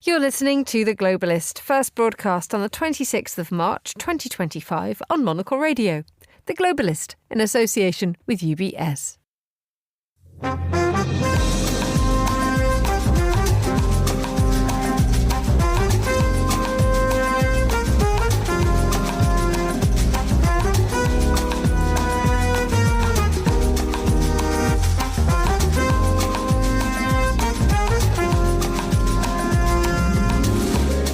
You're listening to The Globalist, first broadcast on the 26th of March 2025 on Monocle Radio. The Globalist, in association with UBS.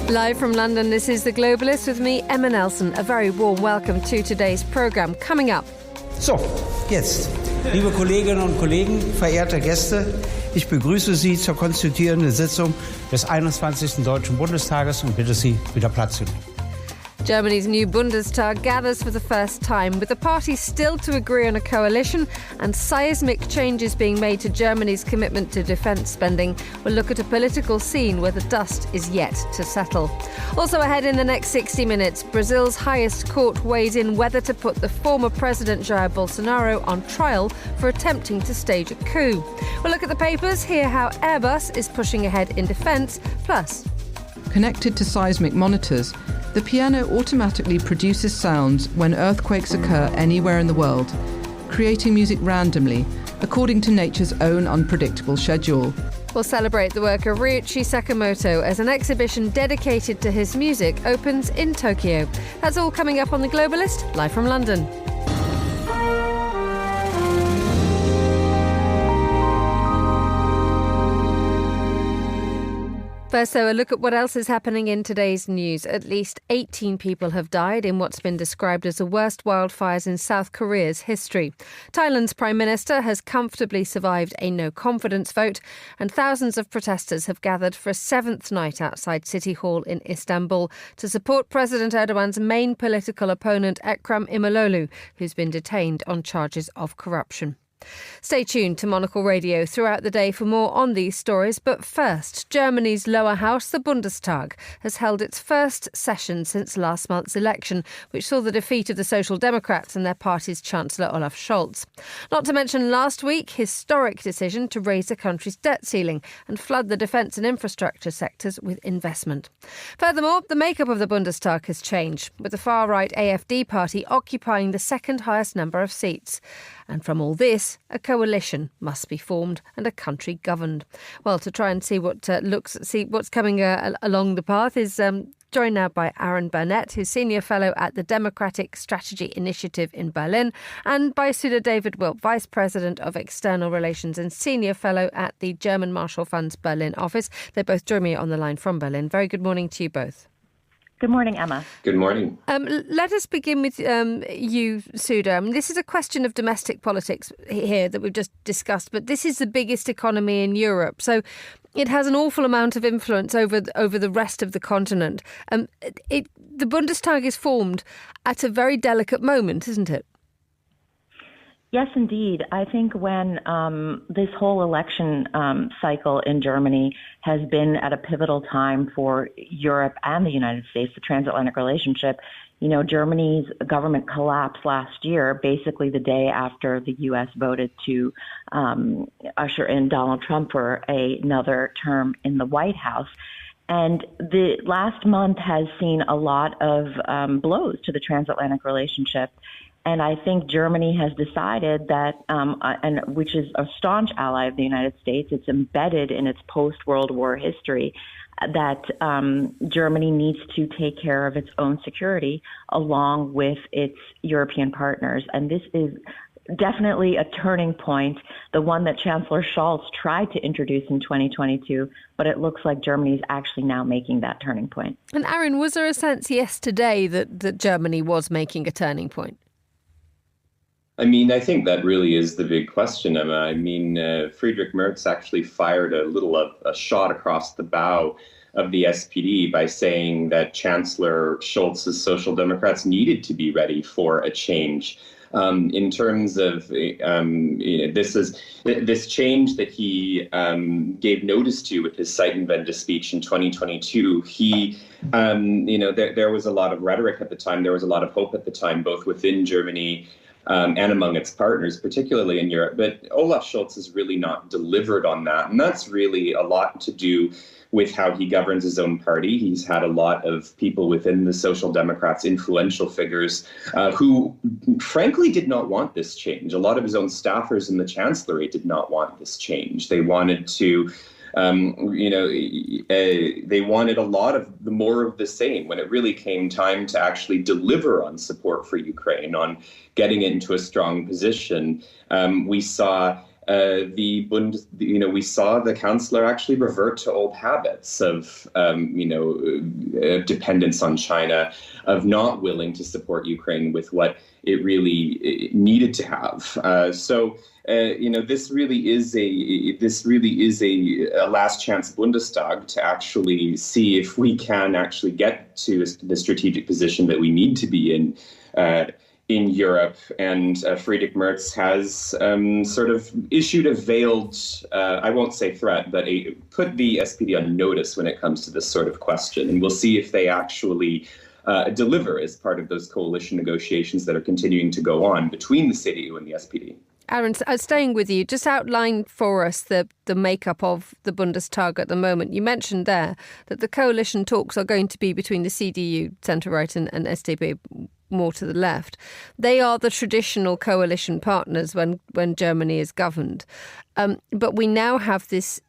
Live from London, this is The Globalist with me, Emma Nelson. A very warm welcome to today's programme. Coming up. So, jetzt, liebe Kolleginnen und Kollegen, verehrte Gäste, ich begrüße Sie zur konstituierenden Sitzung des 21. Deutschen Bundestages und bitte Sie, wieder Platz zu nehmen. Germany's new Bundestag gathers for the first time, with the parties still to agree on a coalition and seismic changes being made to Germany's commitment to defence spending. We'll look at a political scene where the dust is yet to settle. Also ahead in the next 60 minutes, Brazil's highest court weighs in whether to put the former president Jair Bolsonaro on trial for attempting to stage a coup. We'll look at the papers, hear how Airbus is pushing ahead in defence, plus... Connected to seismic monitors, the piano automatically produces sounds when earthquakes occur anywhere in the world, creating music randomly, according to nature's own unpredictable schedule. We'll celebrate the work of Ryuichi Sakamoto as an exhibition dedicated to his music opens in Tokyo. That's all coming up on The Globalist, live from London. First, though, a look at what else is happening in today's news. At least 18 people have died in what's been described as the worst wildfires in South Korea's history. Thailand's Prime Minister has comfortably survived a no-confidence vote, and thousands of protesters have gathered for a seventh night outside City Hall in Istanbul to support President Erdogan's main political opponent, Ekrem İmamoğlu, who's been detained on charges of corruption. Stay tuned to Monocle Radio throughout the day for more on these stories. But first, Germany's lower house, the Bundestag, has held its first session since last month's election, which saw the defeat of the Social Democrats and their party's Chancellor Olaf Scholz. Not to mention last week's historic decision to raise the country's debt ceiling and flood the defence and infrastructure sectors with investment. Furthermore, the makeup of the Bundestag has changed, with the far-right AfD party occupying the second highest number of seats. And from all this, a coalition must be formed and a country governed. Well, to try and see what's coming along the path is joined now by Aaron Burnett, who's Senior Fellow at the Democratic Strategy Initiative in Berlin, and by Sudha David Wilp, Vice President of External Relations and Senior Fellow at the German Marshall Fund's Berlin office. They both join me on the line from Berlin. Very good morning to you both. Good morning, Emma. Good morning. Let us begin with you, Sudha. This is a question of domestic politics here that we've just discussed, but this is the biggest economy in Europe, so it has an awful amount of influence over the rest of the continent. The Bundestag is formed at a very delicate moment, isn't it? Yes, indeed. I think when this whole election cycle in Germany has been at a pivotal time for Europe and the United States, the transatlantic relationship, Germany's government collapsed last year, basically the day after the U.S. voted to usher in Donald Trump for another term in the White House. And the last month has seen a lot of blows to the transatlantic relationship. And I think Germany has decided that, and which is a staunch ally of the United States, it's embedded in its post-World War history, that Germany needs to take care of its own security along with its European partners. And this is definitely a turning point, the one that Chancellor Scholz tried to introduce in 2022, but it looks like Germany is actually now making that turning point. And Aaron, was there a sense yesterday that Germany was making a turning point? I think that really is the big question, Emma. Friedrich Merz actually fired a shot across the bow of the SPD by saying that Chancellor Scholz's Social Democrats needed to be ready for a change. In terms of this change that he gave notice to with his Zeitenwende speech in 2022, there was a lot of rhetoric at the time. There was a lot of hope at the time, both within Germany and among its partners, particularly in Europe. But Olaf Scholz has really not delivered on that. And that's really a lot to do with how he governs his own party. He's had a lot of people within the Social Democrats, influential figures, who frankly did not want this change. A lot of his own staffers in the Chancellery did not want this change. They wanted to they wanted a lot of the more of the same when it really came time to actually deliver on support for Ukraine, on getting it into a strong position. We saw we saw the Chancellor actually revert to old habits of, dependence on China, of not willing to support Ukraine with what it really needed to have. This really is a last chance Bundestag to actually see if we can actually get to the strategic position that we need to be in Europe. And Friedrich Merz has sort of issued a veiled, I won't say threat, but put the SPD on notice when it comes to this sort of question. And we'll see if they actually deliver as part of those coalition negotiations that are continuing to go on between the CDU and the SPD. Aaron, staying with you, just outline for us the makeup of the Bundestag at the moment. You mentioned there that the coalition talks are going to be between the CDU, centre-right, and SDP, more to the left. They are the traditional coalition partners when Germany is governed. But we now have this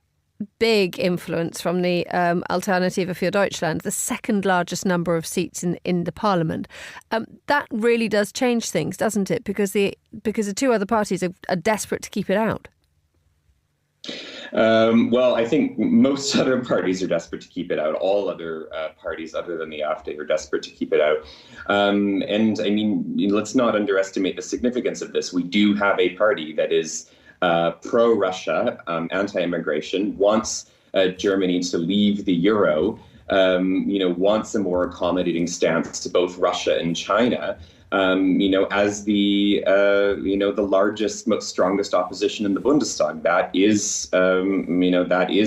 big influence from the Alternative für Deutschland, the second largest number of seats in the parliament. That really does change things, doesn't it? Because the two other parties are desperate to keep it out. Well, I think most other parties are desperate to keep it out. All other parties other than the AfD are desperate to keep it out. And I mean, let's not underestimate the significance of this. We do have a party that is pro-Russia, anti-immigration, wants Germany to leave the euro, wants a more accommodating stance to both Russia and China, as the largest, most strongest opposition in the Bundestag. That is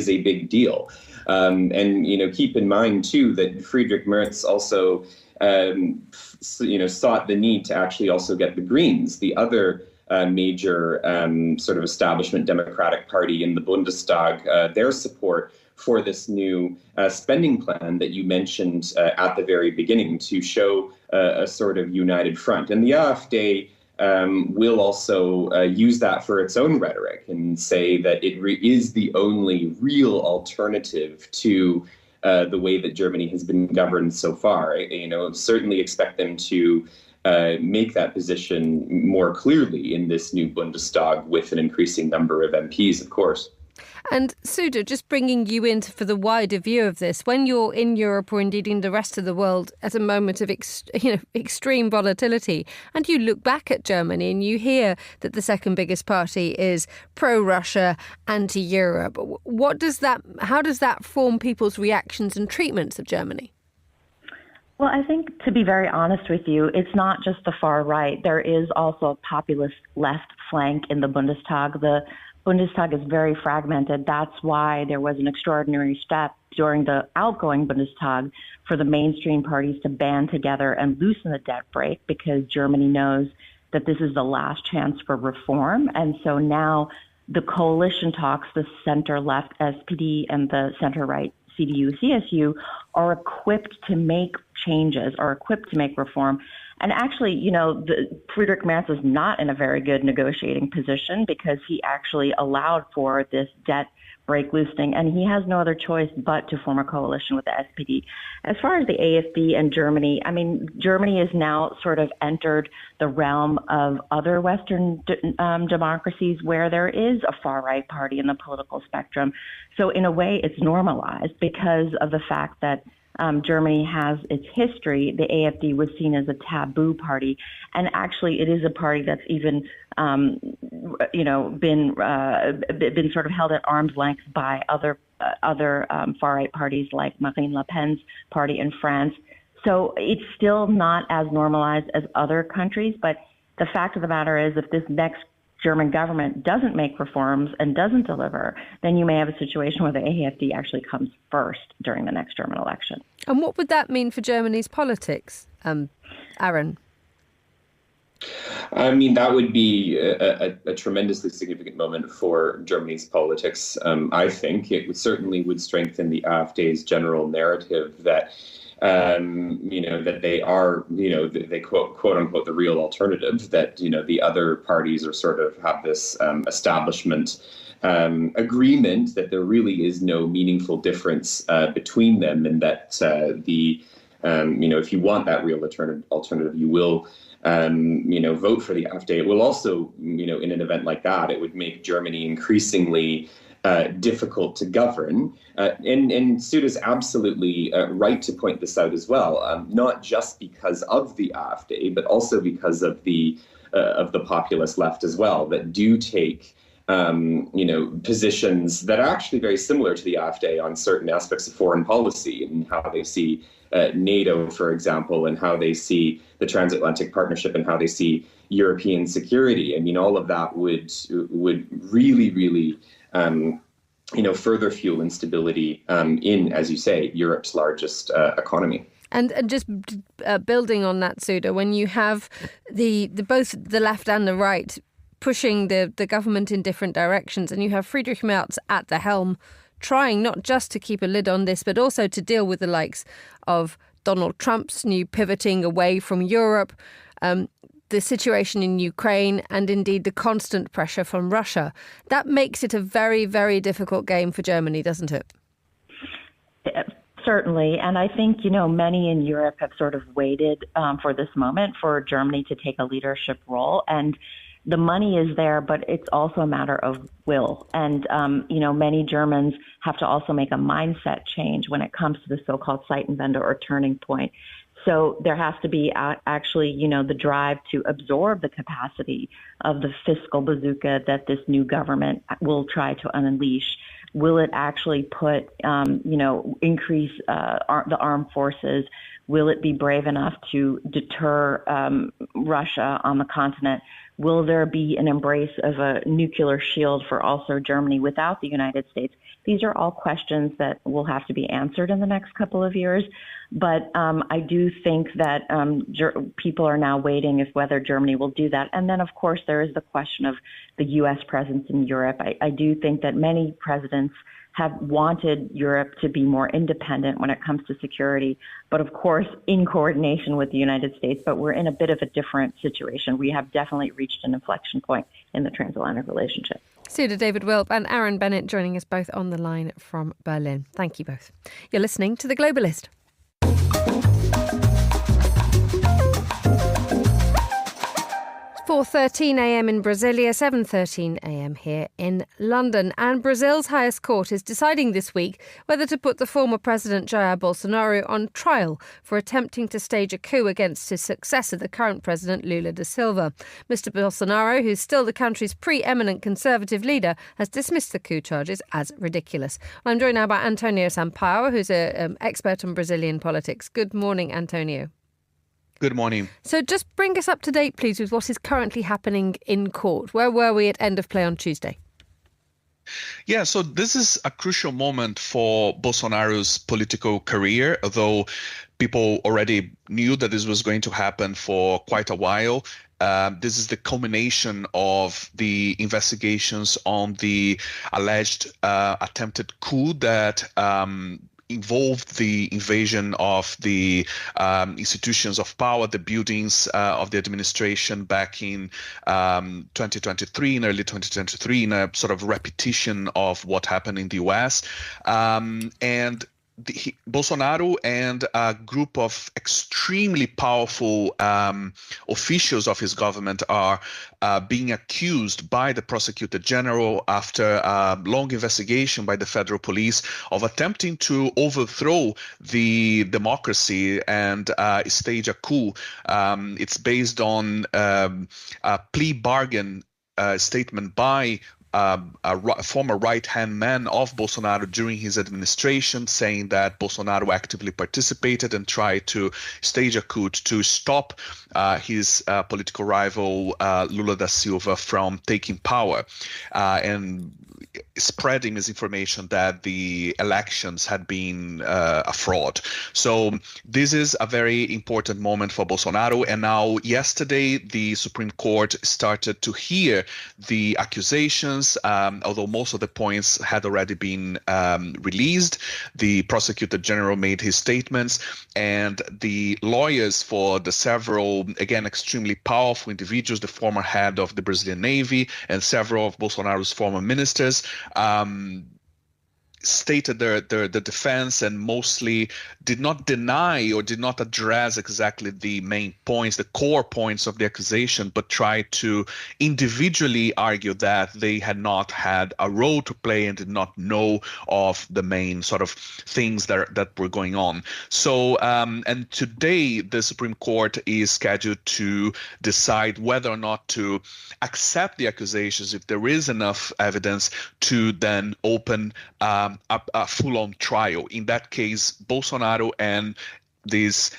a big deal. And keep in mind, too, that Friedrich Merz also, sought the need to actually also get the Greens, the other major sort of establishment Democratic Party in the Bundestag, their support for this new spending plan that you mentioned at the very beginning to show a sort of united front. And the AfD will also use that for its own rhetoric and say that it is the only real alternative to the way that Germany has been governed so far. Certainly expect them to make that position more clearly in this new Bundestag with an increasing number of MPs, of course. And Suda, just bringing you in for the wider view of this, when you're in Europe or indeed in the rest of the world at a moment of extreme volatility, and you look back at Germany and you hear that the second biggest party is pro-Russia, anti-Europe, how does that form people's reactions and treatments of Germany? Well, I think, to be very honest with you, it's not just the far right. There is also a populist left flank in the Bundestag. The Bundestag is very fragmented. That's why there was an extraordinary step during the outgoing Bundestag for the mainstream parties to band together and loosen the debt brake, because Germany knows that this is the last chance for reform. And so now the coalition talks, the center-left SPD and the center-right CDU, CSU, are equipped to make changes, are equipped to make reform. And actually, Friedrich Merz is not in a very good negotiating position, because he actually allowed for this debt brake loosening, and he has no other choice but to form a coalition with the SPD. As far as the AfD and Germany, I mean, Germany has now sort of entered the realm of other Western democracies where there is a far-right party in the political spectrum. So in a way, it's normalized because of the fact that Germany has its history. The AfD was seen as a taboo party, and actually, it is a party that's even, been sort of held at arm's length by other far-right parties like Marine Le Pen's party in France. So it's still not as normalized as other countries. But the fact of the matter is, if this next German government doesn't make reforms and doesn't deliver, then you may have a situation where the AfD actually comes first during the next German election. And what would that mean for Germany's politics, Aaron? I mean, that would be a tremendously significant moment for Germany's politics. I think it certainly would strengthen the AfD's general narrative that, that they are, they quote unquote, the real alternative, that, the other parties are sort of have this establishment agreement that there really is no meaningful difference between them, and that if you want that real alternative, you will vote for the AfD. It will also, in an event like that, it would make Germany increasingly difficult to govern. And Sud is absolutely right to point this out as well, not just because of the AfD, but also because of the populist left as well, that do take positions that are actually very similar to the AfD on certain aspects of foreign policy and how they see NATO, for example, and how they see the transatlantic partnership and how they see European security. I mean, all of that would really, really, further fuel instability in, as you say, Europe's largest economy. And just building on that, Suda, when you have both the left and the right pushing the government in different directions, and you have Friedrich Merz at the helm, trying not just to keep a lid on this, but also to deal with the likes of Donald Trump's new pivoting away from Europe, the situation in Ukraine, and indeed the constant pressure from Russia. That makes it a very, very difficult game for Germany, doesn't it? Certainly. And I think, many in Europe have sort of waited for this moment for Germany to take a leadership role. And the money is there, but it's also a matter of will. And, many Germans have to also make a mindset change when it comes to the so-called Zeitenwende or turning point. So there has to be actually, the drive to absorb the capacity of the fiscal bazooka that this new government will try to unleash. Will it actually increase the armed forces? Will it be brave enough to deter Russia on the continent? Will there be an embrace of a nuclear shield for also Germany without the United States? These are all questions that will have to be answered in the next couple of years. But I do think that people are now waiting whether Germany will do that. And then, of course, there is the question of the U.S. presence in Europe. I do think that many presidents have wanted Europe to be more independent when it comes to security, but of course in coordination with the United States. But we're in a bit of a different situation. We have definitely reached an inflection point in the transatlantic relationship. Suda David Wilp and Aaron Bennett joining us both on the line from Berlin. Thank you both. You're listening to The Globalist. 4:13 a.m. in Brasilia, 7:13 a.m. here in London. And Brazil's highest court is deciding this week whether to put the former president Jair Bolsonaro on trial for attempting to stage a coup against his successor, the current president Lula da Silva. Mr. Bolsonaro, who's still the country's preeminent conservative leader, has dismissed the coup charges as ridiculous. I'm joined now by Antonio Sampaio, who's an expert on Brazilian politics. Good morning, Antonio. Good morning. So just bring us up to date, please, with what is currently happening in court. Where were we at end of play on Tuesday? Yeah, so this is a crucial moment for Bolsonaro's political career, although people already knew that this was going to happen for quite a while. This is the culmination of the investigations on the alleged attempted coup that involved the invasion of the institutions of power, the buildings of the administration back in 2023, in early 2023, in a sort of repetition of what happened in the US. Bolsonaro and a group of extremely powerful officials of his government are being accused by the prosecutor general after a long investigation by the federal police of attempting to overthrow the democracy and stage a coup. It's based on a plea bargain statement by a former right-hand man of Bolsonaro during his administration, saying that Bolsonaro actively participated and tried to stage a coup to stop his political rival Lula da Silva from taking power. And spreading misinformation that the elections had been a fraud. So this is a very important moment for Bolsonaro. And now yesterday, the Supreme Court started to hear the accusations, although most of the points had already been released. The prosecutor general made his statements, and the lawyers for the several, again, extremely powerful individuals, the former head of the Brazilian Navy and several of Bolsonaro's former ministers, stated their defense and mostly did not deny or did not address exactly the main points, the core points of the accusation, but tried to individually argue that they had not had a role to play and did not know of the main sort of things that were going on. So, and today the Supreme Court is scheduled to decide whether or not to accept the accusations, if there is enough evidence to then open a full-on trial. In that case, Bolsonaro and this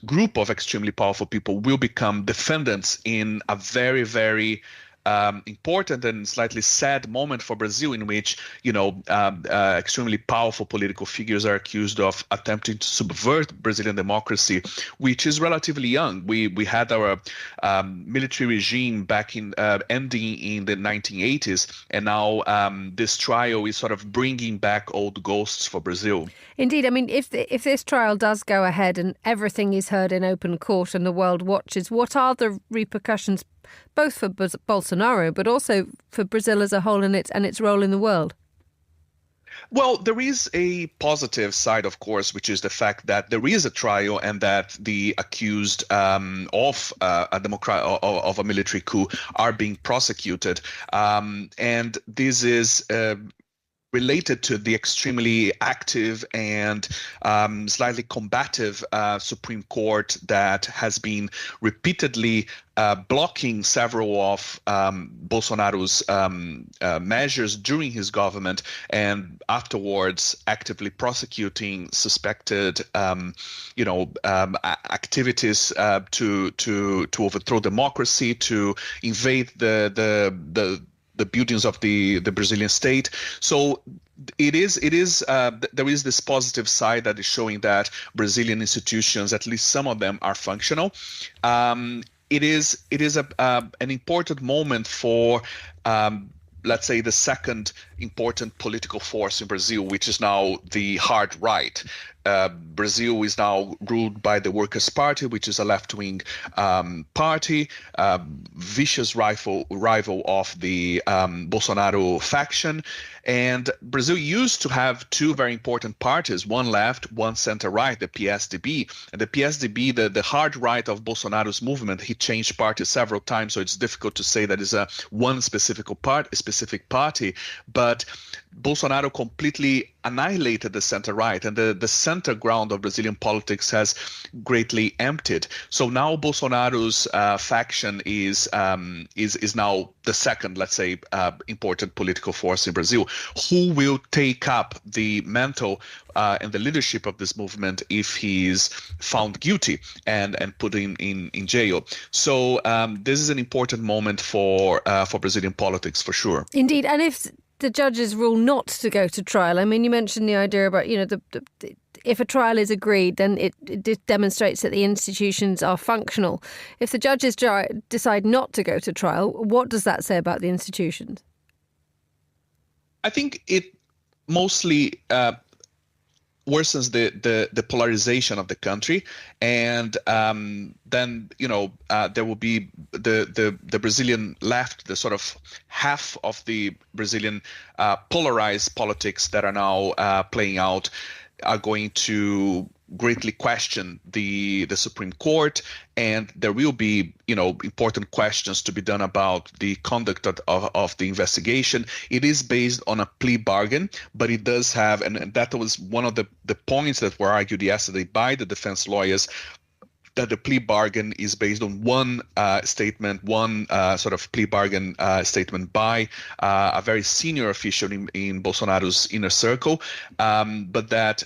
group of extremely powerful people will become defendants in a very, very important and slightly sad moment for Brazil, in which, extremely powerful political figures are accused of attempting to subvert Brazilian democracy, which is relatively young. We had our military regime back in ending in the 1980s, and now this trial is sort of bringing back old ghosts for Brazil. Indeed. I mean, if this trial does go ahead and everything is heard in open court and the world watches, what are the repercussions both for Bolsonaro, but also for Brazil as a whole and its role in the world? Well, there is a positive side, of course, which is the fact that there is a trial and that the accused of a military coup are being prosecuted. And this is related to the extremely active and slightly combative Supreme Court that has been repeatedly blocking several of Bolsonaro's measures during his government, and afterwards actively prosecuting suspected, activities to overthrow democracy, to invade the buildings of the Brazilian state. So there is this positive side that is showing that Brazilian institutions, at least some of them, are functional. It is an important moment for let's say the second important political force in Brazil, which is now the hard right. Brazil is now ruled by the Workers' Party, which is a left-wing party, vicious rival of the Bolsonaro faction. And Brazil used to have two very important parties, one left, one center-right, the PSDB. And the PSDB, the hard right of Bolsonaro's movement, he changed parties several times, so it's difficult to say that is one specific party. But Bolsonaro completely annihilated the center-right, and the center ground of Brazilian politics has greatly emptied. So now Bolsonaro's faction is now the second, let's say, important political force in Brazil. Who will take up the mantle and the leadership of this movement if he's found guilty and put in jail? So this is an important moment for Brazilian politics, for sure. Indeed, and if the judges rule not to go to trial, I mean, you mentioned the idea about, if a trial is agreed, then it demonstrates that the institutions are functional. If the judges decide not to go to trial, what does that say about the institutions? I think it mostly worsens the polarization of the country, and then there will be the Brazilian left, the sort of half of the Brazilian polarized politics that are now playing out, are going to greatly question the Supreme Court, and there will be important questions to be done about the conduct of the investigation. It is based on a plea bargain, but it does have, and that was one of the points that were argued yesterday by the defense lawyers, that the plea bargain is based on one statement, one sort of plea bargain statement by a very senior official in Bolsonaro's inner circle, but that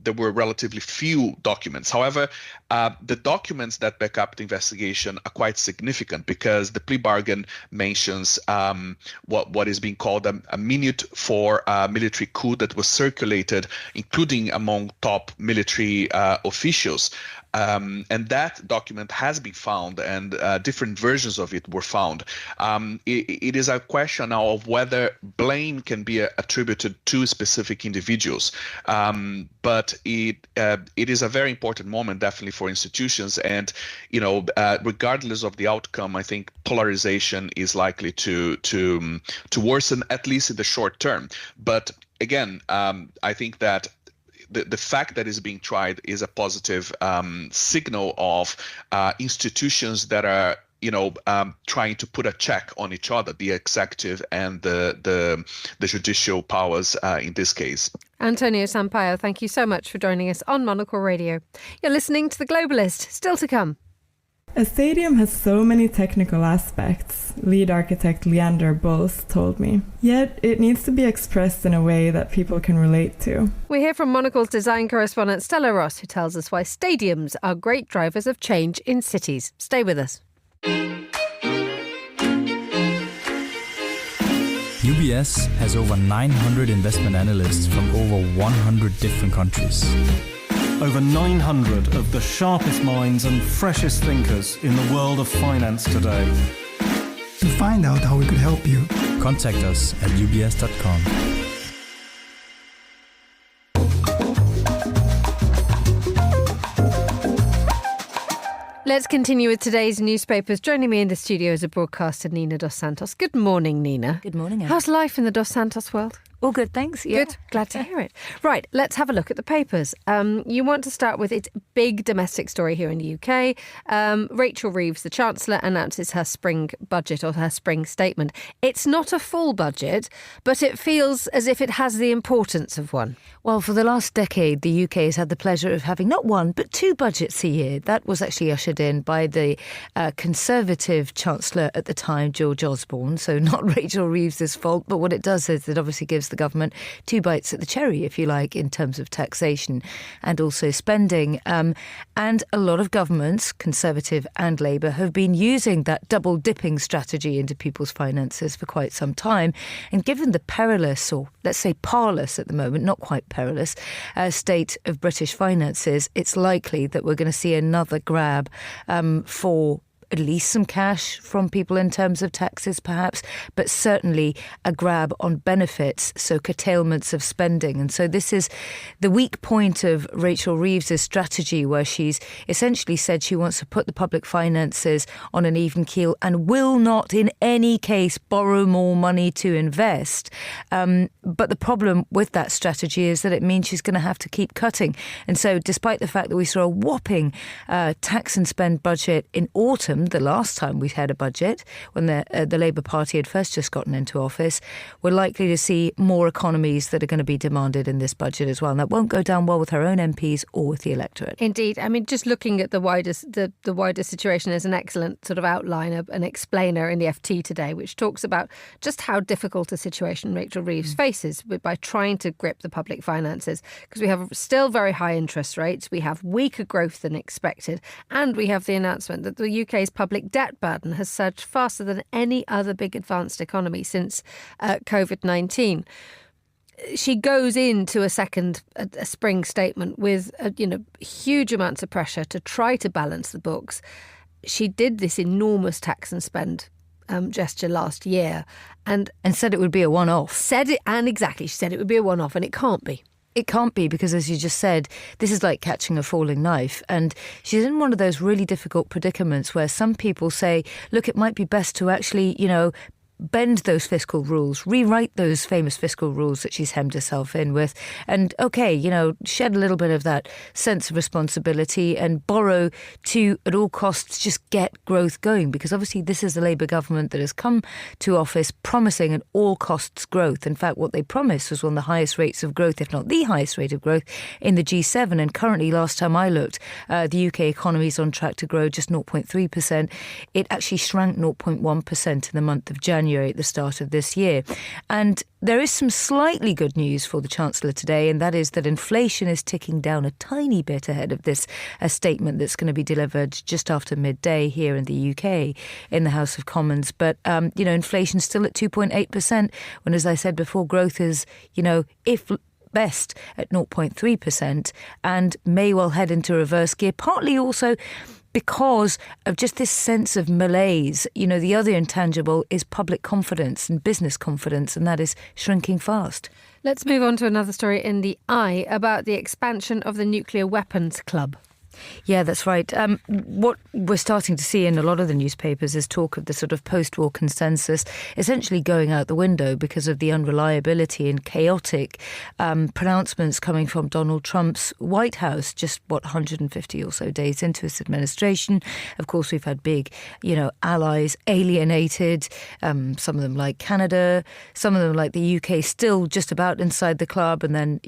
there were relatively few documents. However, the documents that back up the investigation are quite significant, because the plea bargain mentions what is being called a minute for a military coup that was circulated, including among top military officials. And that document has been found, and different versions of it were found. It is a question now of whether blame can be attributed to specific individuals. But it is a very important moment, definitely, for institutions. And, regardless of the outcome, I think polarization is likely to worsen, at least in the short term. But again, I think that the fact that it's being tried is a positive signal of institutions that are, trying to put a check on each other, the executive and the judicial powers in this case. Antonio Sampaio, thank you so much for joining us on Monocle Radio. You're listening to The Globalist. Still to come. A stadium has so many technical aspects, lead architect Leander Bulls told me. Yet it needs to be expressed in a way that people can relate to. We hear from Monocle's design correspondent Stella Ross, who tells us why stadiums are great drivers of change in cities. Stay with us. UBS has over 900 investment analysts from over 100 different countries. Over 900 of the sharpest minds and freshest thinkers in the world of finance today. To find out how we could help you, contact us at ubs.com. Let's continue with today's newspapers. Joining me in the studio is a broadcaster, Nina Dos Santos. Good morning, Nina. Good morning, Anne. How's life in the Dos Santos world? All good, thanks. Yeah. Good, glad to hear it. Right, let's have a look at the papers. You want to start with its big domestic story here in the UK. Rachel Reeves, the Chancellor, announces her spring budget, or her spring statement. It's not a full budget, but it feels as if it has the importance of one. Well, for the last decade, the UK has had the pleasure of having not one, but two budgets a year. That was actually ushered in by the Conservative Chancellor at the time, George Osborne. So not Rachel Reeves' fault, but what it does is it obviously gives the government two bites at the cherry, if you like, in terms of taxation and also spending. And a lot of governments, Conservative and Labour, have been using that double dipping strategy into people's finances for quite some time. And given the perilous, or let's say parlous at the moment, not quite perilous, state of British finances, it's likely that we're going to see another grab for at least some cash from people in terms of taxes, perhaps, but certainly a grab on benefits, so curtailments of spending. And so this is the weak point of Rachel Reeves' strategy, where she's essentially said she wants to put the public finances on an even keel and will not in any case borrow more money to invest. But the problem with that strategy is that it means she's going to have to keep cutting. And so despite the fact that we saw a whopping tax and spend budget in autumn, the last time we had a budget, when the Labour Party had first just gotten into office, we're likely to see more economies that are going to be demanded in this budget as well. And that won't go down well with her own MPs or with the electorate. Indeed. I mean, just looking at the wider situation, there's an excellent sort of outline, an explainer in the FT today, which talks about just how difficult a situation Rachel Reeves faces by trying to grip the public finances, because we have still very high interest rates, we have weaker growth than expected, and we have the announcement that the UK's public debt burden has surged faster than any other big advanced economy since COVID-19. She goes into a spring statement with huge amounts of pressure to try to balance the books. She did this enormous tax and spend gesture last year and said it would be a one-off. She said it would be a one-off, and it can't be. It can't be, because, as you just said, this is like catching a falling knife. And she's in one of those really difficult predicaments where some people say, look, it might be best to actually, bend those fiscal rules, rewrite those famous fiscal rules that she's hemmed herself in with, and, shed a little bit of that sense of responsibility and borrow to, at all costs, just get growth going. Because obviously this is the Labour government that has come to office promising at all costs growth. In fact, what they promised was one of the highest rates of growth, if not the highest rate of growth, in the G7. And currently, last time I looked, the UK economy is on track to grow just 0.3%. It actually shrank 0.1% in the month of January at the start of this year. And there is some slightly good news for the Chancellor today, and that is that inflation is ticking down a tiny bit ahead of this statement that's going to be delivered just after midday here in the UK in the House of Commons. But, inflation's still at 2.8%, when, as I said before, growth is, if best at 0.3%, and may well head into reverse gear, partly also because of just this sense of malaise. The other intangible is public confidence and business confidence, and that is shrinking fast. Let's move on to another story in the Eye about the expansion of the nuclear weapons club. Yeah, that's right. What we're starting to see in a lot of the newspapers is talk of the sort of post-war consensus essentially going out the window because of the unreliability and chaotic pronouncements coming from Donald Trump's White House just, 150 or so days into his administration. Of course, we've had big, allies alienated, some of them like Canada, some of them like the UK still just about inside the club, and then,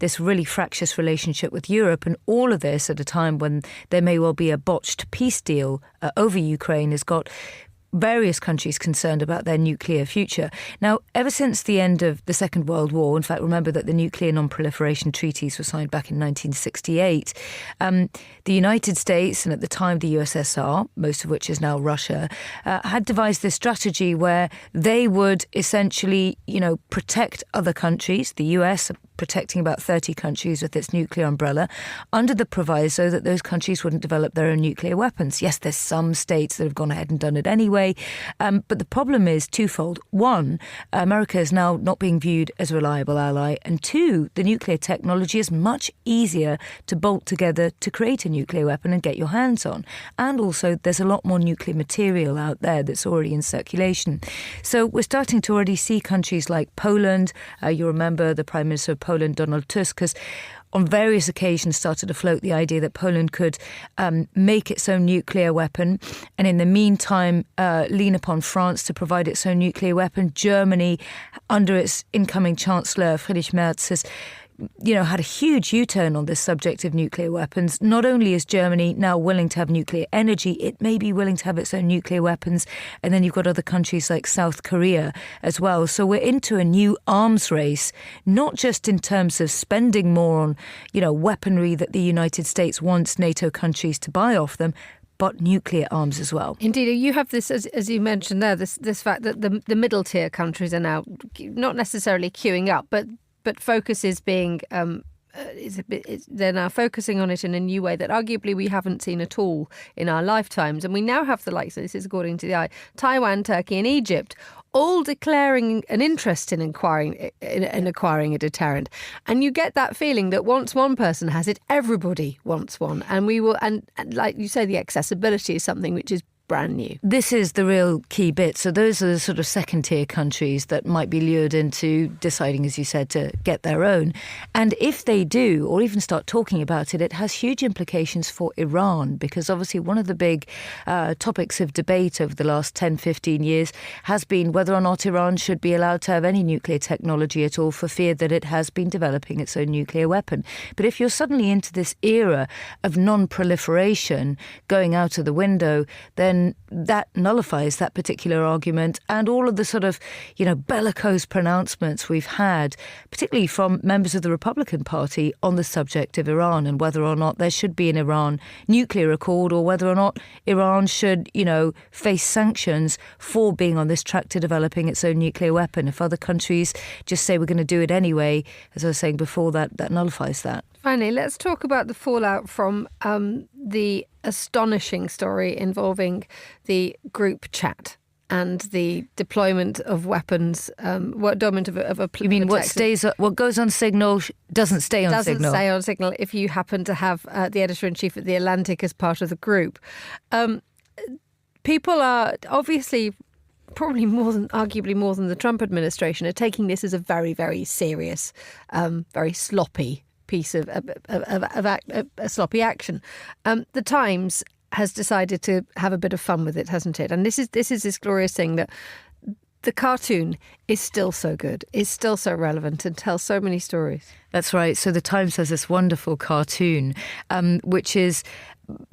this really fractious relationship with Europe, and all of this at a time when there may well be a botched peace deal over Ukraine has got various countries concerned about their nuclear future. Now, ever since the end of the Second World War, in fact, remember that the nuclear non-proliferation treaties were signed back in 1968, the United States, and at the time the USSR, most of which is now Russia, had devised this strategy where they would essentially, protect other countries, the US protecting about 30 countries with its nuclear umbrella, under the proviso that those countries wouldn't develop their own nuclear weapons. Yes, there's some states that have gone ahead and done it anyway, but the problem is twofold. One, America is now not being viewed as a reliable ally, and two, the nuclear technology is much easier to bolt together to create a nuclear weapon and get your hands on. And also, there's a lot more nuclear material out there that's already in circulation. So we're starting to already see countries like Poland. You remember the Prime Minister of Poland, Donald Tusk, has on various occasions started to float the idea that Poland could make its own nuclear weapon, and in the meantime lean upon France to provide its own nuclear weapon. Germany, under its incoming Chancellor Friedrich Merz, has had a huge U-turn on this subject of nuclear weapons. Not only is Germany now willing to have nuclear energy, it may be willing to have its own nuclear weapons. And then you've got other countries like South Korea as well. So we're into a new arms race, not just in terms of spending more on, weaponry that the United States wants NATO countries to buy off them, but nuclear arms as well. Indeed, you have this, as you mentioned there, this fact that the middle tier countries are now not necessarily queuing up, but focus is being they're now focusing on it in a new way that arguably we haven't seen at all in our lifetimes. And we now have the likes, this is according to the Eye, Taiwan, Turkey and Egypt, all declaring an interest in acquiring a deterrent. And you get that feeling that once one person has it, everybody wants one. And we will, and like you say, the accessibility is something which is brand new. This is the real key bit. So those are the sort of second-tier countries that might be lured into deciding, as you said, to get their own. And if they do, or even start talking about it, it has huge implications for Iran, because obviously one of the big topics of debate over the last 10, 15 years has been whether or not Iran should be allowed to have any nuclear technology at all, for fear that it has been developing its own nuclear weapon. But if you're suddenly into this era of non-proliferation going out of the window, then that nullifies that particular argument, and all of the sort of, bellicose pronouncements we've had, particularly from members of the Republican Party on the subject of Iran and whether or not there should be an Iran nuclear accord, or whether or not Iran should, face sanctions for being on this track to developing its own nuclear weapon. If other countries just say we're going to do it anyway, as I was saying before, that nullifies that. Finally, let's talk about the fallout from the astonishing story involving the group chat and the deployment of weapons. Deployment of a you mean what goes on Signal doesn't stay on Signal? Doesn't stay on Signal if you happen to have the editor-in-chief at The Atlantic as part of the group. People are obviously probably arguably more than the Trump administration, are taking this as a very, very serious, very sloppy piece of sloppy action. The Times has decided to have a bit of fun with it, hasn't it? And this is this glorious thing that the cartoon is still so good, is still so relevant, and tells so many stories. That's right. So the Times has this wonderful cartoon, which is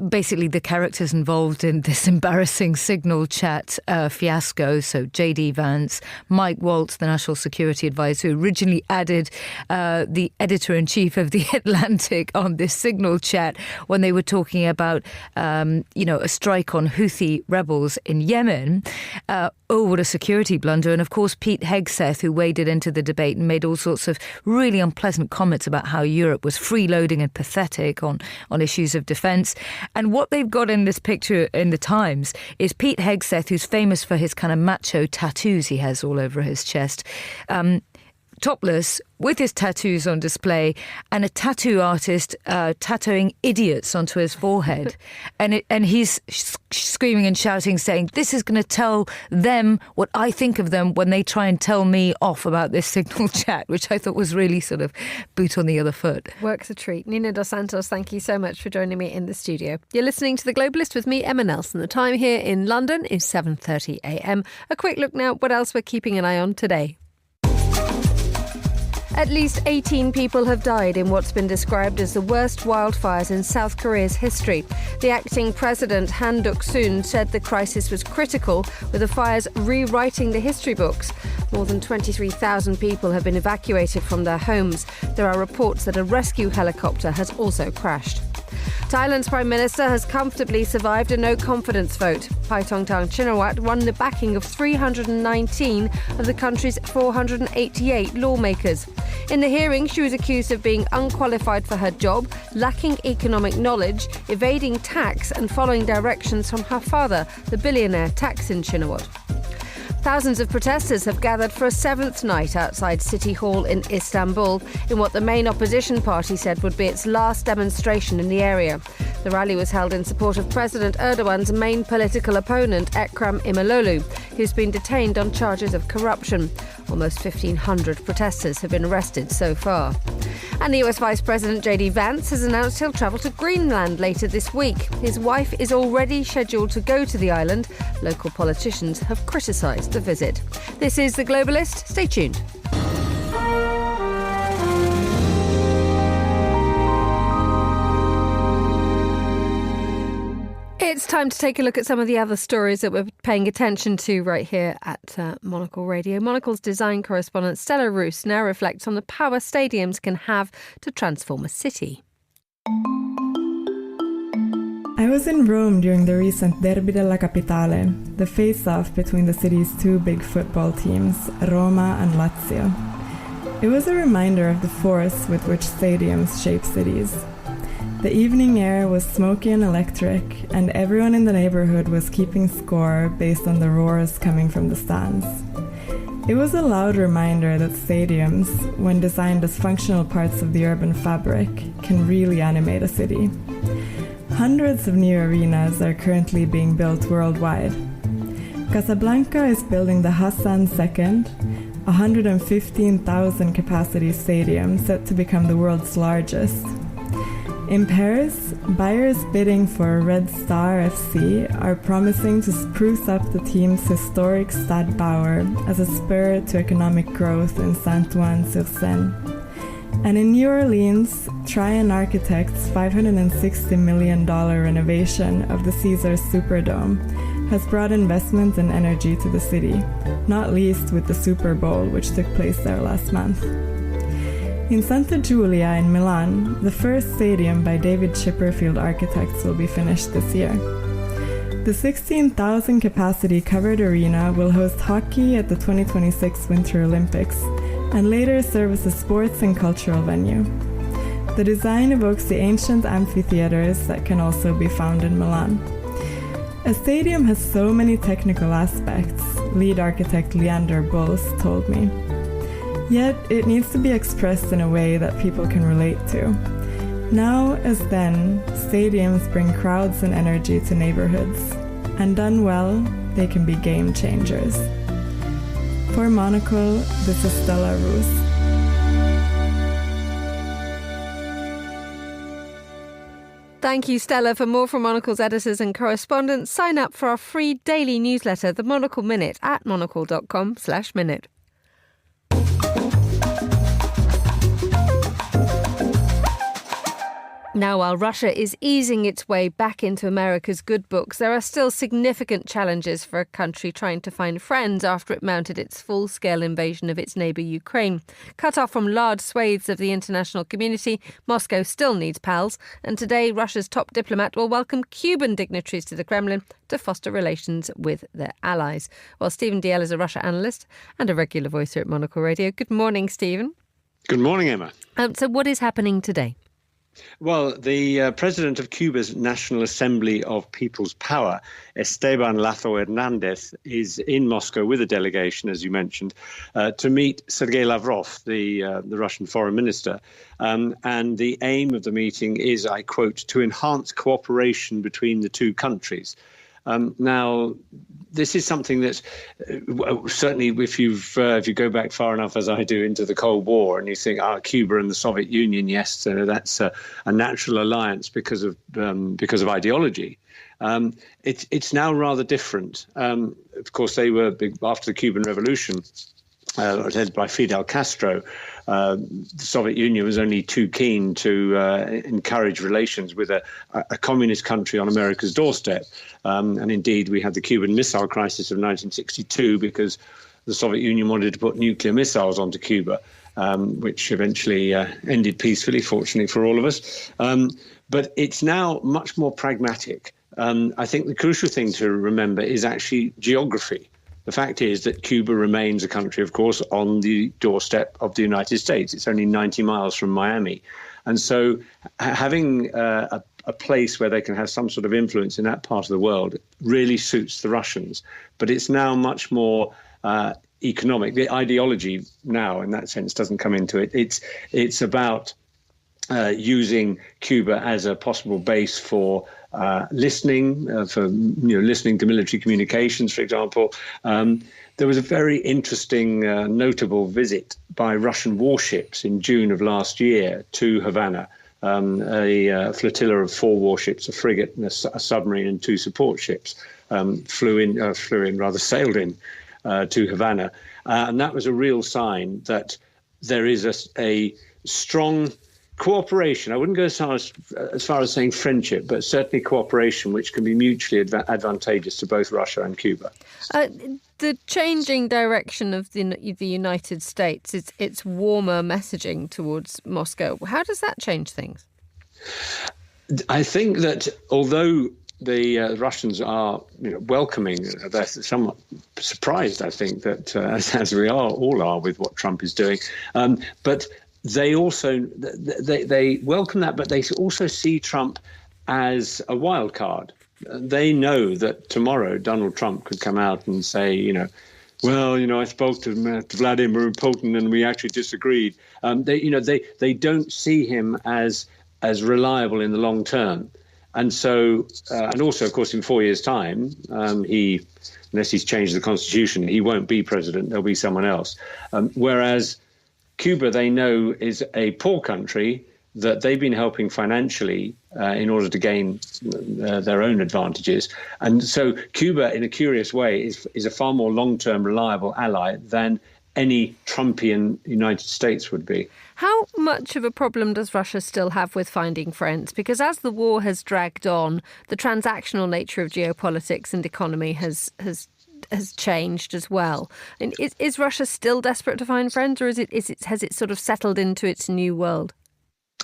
basically the characters involved in this embarrassing signal chat fiasco. So J.D. Vance, Mike Waltz, the National Security Advisor, who originally added the editor-in-chief of The Atlantic on this signal chat when they were talking about, a strike on Houthi rebels in Yemen. What a security blunder. And of course, Pete Hegseth, who waded into the debate and made all sorts of really unpleasant comments about how Europe was freeloading and pathetic on issues of defence. And what they've got in this picture in the Times is Pete Hegseth, who's famous for his kind of macho tattoos he has all over his chest, topless, with his tattoos on display, and a tattoo artist tattooing idiots onto his forehead. and he's screaming and shouting, saying, this is going to tell them what I think of them when they try and tell me off about this signal chat, which I thought was really sort of boot on the other foot. Works a treat. Nina Dos Santos, thank you so much for joining me in the studio. You're listening to The Globalist with me, Emma Nelson. The time here in London is 7:30 a.m. A quick look now what else we're keeping an eye on today. At least 18 people have died in what's been described as the worst wildfires in South Korea's history. The acting president, Han Duck-soon, said the crisis was critical, with the fires rewriting the history books. More than 23,000 people have been evacuated from their homes. There are reports that a rescue helicopter has also crashed. Thailand's Prime Minister has comfortably survived a no-confidence vote. Paetongtarn Shinawatra won the backing of 319 of the country's 488 lawmakers. In the hearing, she was accused of being unqualified for her job, lacking economic knowledge, evading tax and following directions from her father, the billionaire Thaksin Shinawatra. Thousands of protesters have gathered for a seventh night outside City Hall in Istanbul in what the main opposition party said would be its last demonstration in the area. The rally was held in support of President Erdogan's main political opponent, Ekrem İmamoğlu, who's been detained on charges of corruption. Almost 1,500 protesters have been arrested so far. And the US Vice President J.D. Vance has announced he'll travel to Greenland later this week. His wife is already scheduled to go to the island. Local politicians have criticised the visit. This is The Globalist. Stay tuned. It's time to take a look at some of the other stories that we're paying attention to right here at Monocle Radio. Monocle's design correspondent Stella Roos now reflects on the power stadiums can have to transform a city. I was in Rome during the recent Derby della Capitale, the face-off between the city's two big football teams, Roma and Lazio. It was a reminder of the force with which stadiums shape cities. The evening air was smoky and electric, and everyone in the neighborhood was keeping score based on the roars coming from the stands. It was a loud reminder that stadiums, when designed as functional parts of the urban fabric, can really animate a city. Hundreds of new arenas are currently being built worldwide. Casablanca is building the Hassan II, 115,000 capacity stadium set to become the world's largest. In Paris, buyers bidding for Red Star FC are promising to spruce up the team's historic Stade Bauer as a spur to economic growth in Saint-Ouen-sur-Seine. And in New Orleans, Trian Architects' $560 million renovation of the Caesars Superdome has brought investment and energy to the city, not least with the Super Bowl, which took place there last month. In Santa Giulia in Milan, the first stadium by David Chipperfield Architects will be finished this year. The 16,000 capacity covered arena will host hockey at the 2026 Winter Olympics and later serve as a sports and cultural venue. The design evokes the ancient amphitheaters that can also be found in Milan. A stadium has so many technical aspects, lead architect Leander Bulls told me. Yet it needs to be expressed in a way that people can relate to. Now, as then, stadiums bring crowds and energy to neighborhoods. and done well, they can be game changers. For Monocle, this is Stella Roos. Thank you, Stella. For more from Monocle's editors and correspondents, sign up for our free daily newsletter, The Monocle Minute, at monocle.com/minute. Now, while Russia is easing its way back into America's good books, there are still significant challenges for a country trying to find friends after it mounted its full-scale invasion of its neighbour Ukraine. Cut off from large swathes of the international community, Moscow still needs pals, and today Russia's top diplomat will welcome Cuban dignitaries to the Kremlin to foster relations with their allies. Well, Stephen Dalziel is a Russia analyst and a regular voice here at Monocle Radio. Good morning, Stephen. Good morning, Emma. So what is happening today? Well, the president of Cuba's National Assembly of People's Power, Esteban Lazo Hernandez, is in Moscow with a delegation, as you mentioned, to meet Sergei Lavrov, the Russian foreign minister. And the aim of the meeting is, I quote, to enhance cooperation between the two countries. Now, this is something that certainly if you go back far enough, as I do, into the Cold War, and you think, Cuba and the Soviet Union, yes, that's a natural alliance because of ideology. It's now rather different. Of course, they were big after the Cuban Revolution. Led by Fidel Castro, the Soviet Union was only too keen to encourage relations with a communist country on America's doorstep. And indeed, we had the Cuban Missile Crisis of 1962 because the Soviet Union wanted to put nuclear missiles onto Cuba, which eventually ended peacefully, fortunately for all of us. But it's now much more pragmatic. I think the crucial thing to remember is actually geography. The fact is that Cuba remains a country, of course, on the doorstep of the United States. It's only 90 miles from Miami. And so having a place where they can have some sort of influence in that part of the world really suits the Russians. But it's now much more economic. The ideology now, in that sense, doesn't come into it. It's about using Cuba as a possible base for listening to military communications, for example. There was a very interesting, notable visit by Russian warships in June of last year to Havana. A flotilla of 4 warships, a frigate, and a submarine, and 2 support ships sailed in to Havana. And that was a real sign that there is a strong cooperation. I wouldn't go as far as saying friendship, but certainly cooperation, which can be mutually advantageous to both Russia and Cuba. The changing direction of the United States, its warmer messaging towards Moscow, how does that change things? I think that although the Russians are welcoming, they're somewhat surprised, I think, that as we all are with what Trump is doing, but they also they welcome that, but they also see Trump as a wild card. They know that tomorrow Donald Trump could come out and say, I spoke to Vladimir Putin and we actually disagreed. They don't see him as reliable in the long term, and so and also, of course, in 4 years' time, unless he's changed the constitution, he won't be president. There'll be someone else. Whereas Cuba, they know, is a poor country that they've been helping financially in order to gain their own advantages. And so Cuba, in a curious way, is a far more long-term reliable ally than any Trumpian United States would be. How much of a problem does Russia still have with finding friends? Because as the war has dragged on, the transactional nature of geopolitics and economy has changed as well. And is Russia still desperate to find friends, or has it sort of settled into its new world?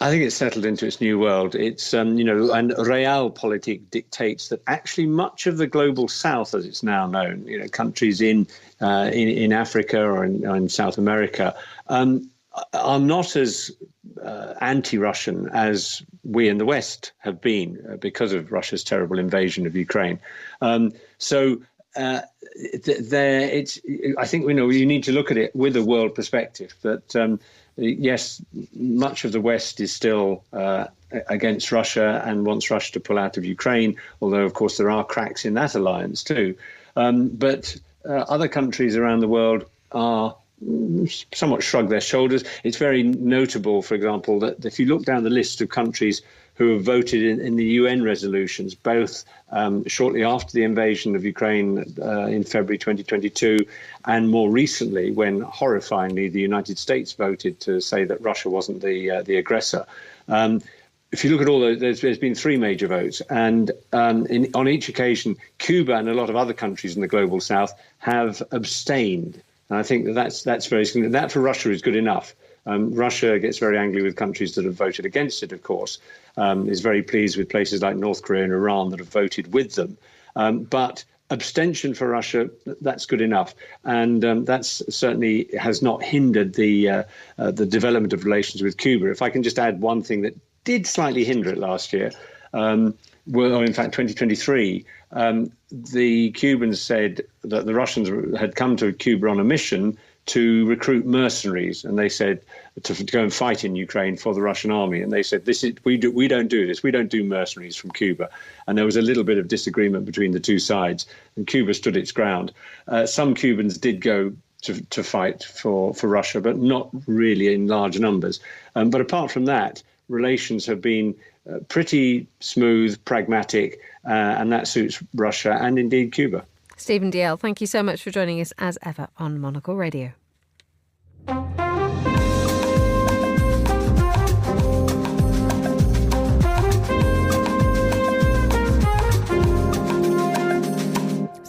I think it's settled into its new world. It's, and realpolitik dictates that actually much of the global south, as it's now known, countries in Africa or in South America, are not as anti-Russian as we in the West have been because of Russia's terrible invasion of Ukraine. I think you need to look at it with a world perspective. That yes, much of the West is still against Russia and wants Russia to pull out of Ukraine, although, of course, there are cracks in that alliance too. But other countries around the world are somewhat shrug their shoulders. It's very notable, for example, that if you look down the list of countries who have voted in the UN resolutions, both shortly after the invasion of Ukraine in February 2022, and more recently when, horrifyingly, the United States voted to say that Russia wasn't the aggressor. If you look at all those, there's been 3 major votes, and on each occasion, Cuba and a lot of other countries in the global south have abstained. And I think that's very significant. That for Russia is good enough. Russia gets very angry with countries that have voted against it, of course, is very pleased with places like North Korea and Iran that have voted with them. But abstention for Russia, that's good enough. And that's certainly has not hindered the development of relations with Cuba. If I can just add one thing that did slightly hinder it last year, or in fact 2023, the Cubans said that the Russians had come to Cuba on a mission to recruit mercenaries, and they said to go and fight in Ukraine for the Russian army. And they said, we don't do this. We don't do mercenaries from Cuba. And there was a little bit of disagreement between the two sides, and Cuba stood its ground. Some Cubans did go to fight for Russia, but not really in large numbers. But apart from that, relations have been pretty smooth, pragmatic, and that suits Russia and indeed Cuba. Stephen Dalziel, thank you so much for joining us as ever on Monocle Radio.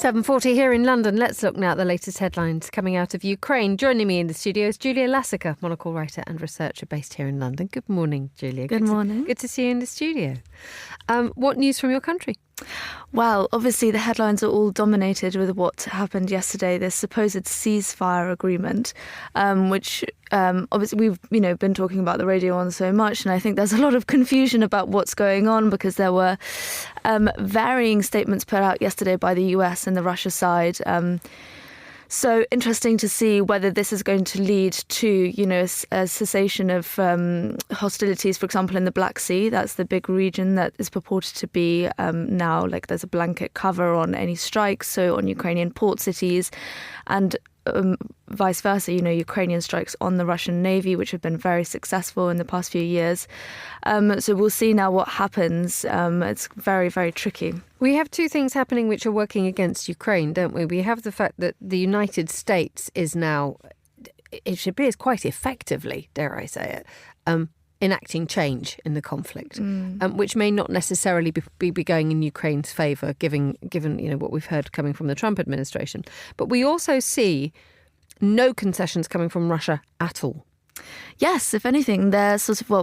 .40 here in London. Let's look now at the latest headlines coming out of Ukraine. Joining me in the studio is Julia Lassica, Monocle writer and researcher based here in London. Good morning, Julia. Good morning. Good to see you in the studio. What news from your country? Well, obviously the headlines are all dominated with what happened yesterday, this supposed ceasefire agreement, which obviously we've been talking about the radio on so much, and I think there's a lot of confusion about what's going on because there were varying statements put out yesterday by the US and the Russia side. So interesting to see whether this is going to lead to, a cessation of hostilities, for example, in the Black Sea. That's the big region that is purported to be now, like there's a blanket cover on any strikes, so on Ukrainian port cities, and vice versa, Ukrainian strikes on the Russian Navy, which have been very successful in the past few years. So we'll see now what happens. It's very, very tricky. We have two things happening which are working against Ukraine, don't we? We have the fact that the United States is now, it appears quite effectively, dare I say it, enacting change in the conflict, which may not necessarily be going in Ukraine's favour, given what we've heard coming from the Trump administration. But we also see no concessions coming from Russia at all. Yes, if anything, they're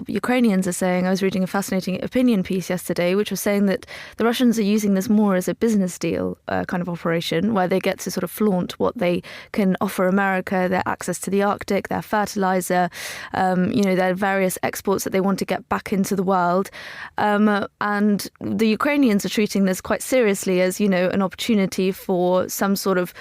Ukrainians are saying, I was reading a fascinating opinion piece yesterday, which was saying that the Russians are using this more as a business deal kind of operation, where they get to sort of flaunt what they can offer America, their access to the Arctic, their fertilizer, their various exports that they want to get back into the world. And the Ukrainians are treating this quite seriously as, an opportunity for some sort of